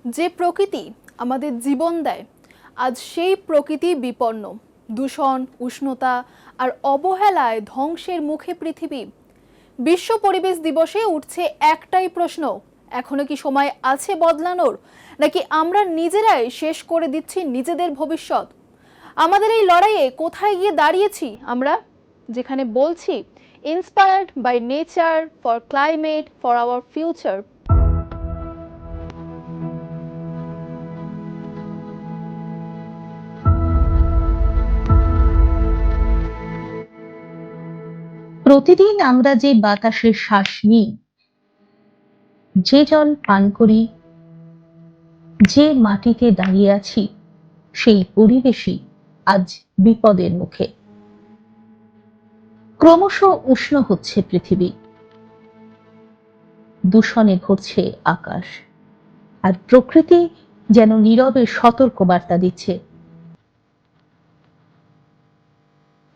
যে প্রকৃতি আমাদের জীবন দেয়, আজ সেই প্রকৃতি বিপন্ন। দূষণ, উষ্ণতা আর অবহেলায় ধ্বংসের মুখে পৃথিবী। বিশ্ব পরিবেশ দিবসে উঠছে একটাই প্রশ্ন, এখনো কি সময় আছে বদলানোর, নাকি আমরা নিজেরাই শেষ করে দিচ্ছি নিজেদের ভবিষ্যৎ? আমাদের এই লড়াইয়ে কোথায় গিয়ে দাঁড়িয়েছি আমরা, যেখানে বলছি inspired by nature, for climate, for our future. প্রতিদিন আমরা যে বাতাসে শ্বাস নিই, যে জল পান করি, যে মাটিতে দাঁড়িয়ে আছি, সেই পরিবেশই আজ বিপদের মুখে। ক্রমশ উষ্ণ হচ্ছে পৃথিবী, দূষণে ভরছে আকাশ, আর প্রকৃতি যেন নীরবে সতর্কবার্তা দিচ্ছে।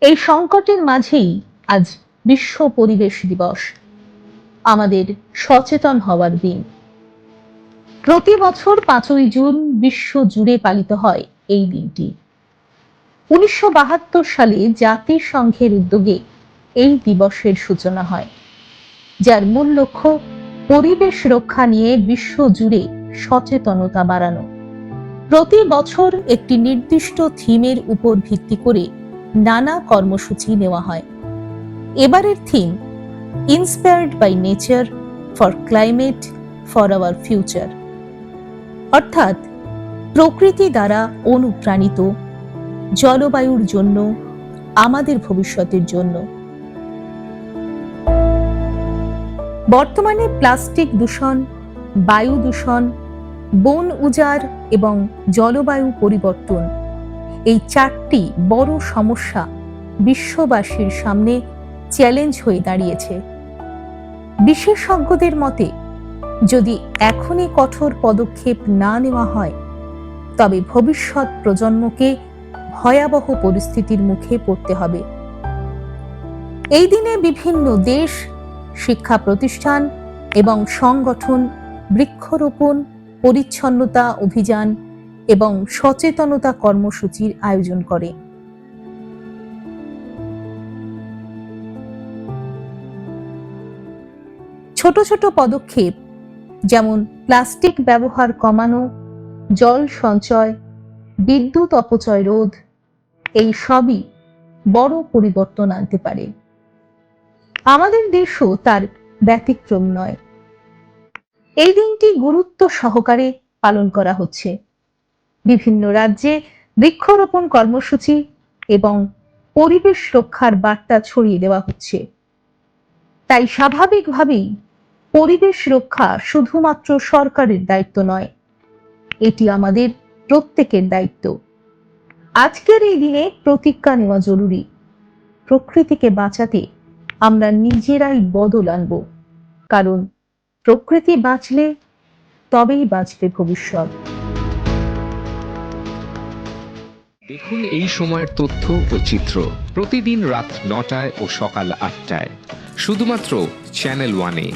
এই সংকটের মাঝেই আজ বিশ্ব পরিবেশ দিবস, আমাদের সচেতন হওয়ার দিন। প্রতি বছর 5ই জুন বিশ্ব জুড়ে পালিত হয় এই দিনটি। 1972 সালে জাতিসংঘের উদ্যোগে এই দিবসের সূচনা হয়, যার মূল লক্ষ্য পরিবেশ রক্ষা নিয়ে বিশ্ব জুড়ে সচেতনতা বাড়ানো। প্রতি বছর একটি নির্দিষ্ট থিমের উপর ভিত্তি করে নানা কর্মসূচি নেওয়া হয়। এবারের theme inspired by nature, for climate, for our future, অর্থাৎ প্রকৃতি দ্বারা অনুপ্রাণিত, জলবায়ুর জন্য, আমাদের ভবিষ্যতের জন্য। বর্তমানে প্লাস্টিক দূষণ, বায়ু দূষণ, বন উজাড় এবং জলবায়ু পরিবর্তন, এই 4টি বড় সমস্যা বিশ্ববাসীর সামনে চ্যালেঞ্জ হয়ে দাঁড়িয়েছে। বিশেষজ্ঞদের মতে, যদি এখনই কঠোর পদক্ষেপ না নেওয়া হয়, তবে ভবিষ্যৎ প্রজন্মকে ভয়াবহ পরিস্থিতির মুখে পড়তে হবে। এই দিনে বিভিন্ন দেশ, শিক্ষা প্রতিষ্ঠান এবং সংগঠন বৃক্ষরোপণ, পরিচ্ছন্নতা অভিযান এবং সচেতনতা কর্মসূচির আয়োজন করে। ছোট ছোট পদক্ষেপ যেমন প্লাস্টিক ব্যবহার কমানো, জল সঞ্চয়, বিদ্যুৎ অপচয় রোধ, এই সবই বড় পরিবর্তন আনতে পারে। আমাদের দেশও তার ব্যতিক্রম নয়। এই দিনটি গুরুত্ব সহকারে পালন করা হচ্ছে। বিভিন্ন রাজ্যে বৃক্ষরোপণ কর্মসূচি এবং পরিবেশ রক্ষার বার্তা ছড়িয়ে দেওয়া হচ্ছে। তাই স্বাভাবিকভাবেই পরিবেশ রক্ষা শুধুমাত্র সরকারের দায়িত্ব নয়, এটি আমাদের প্রত্যেকের দায়িত্ব। আজকের এই দিনে প্রতিজ্ঞা নেওয়া জরুরি, প্রকৃতিকে বাঁচাতে আমরা নিজেরাই বদল আনব, কারণ প্রকৃতি বাঁচলে তবেই বাঁচবে ভবিষ্যৎ। দেখুন এই সময়ের তথ্য ও চিত্র প্রতিদিন রাত 9টায় ও সকাল 8টায় শুধুমাত্র চ্যানেল 1-এ।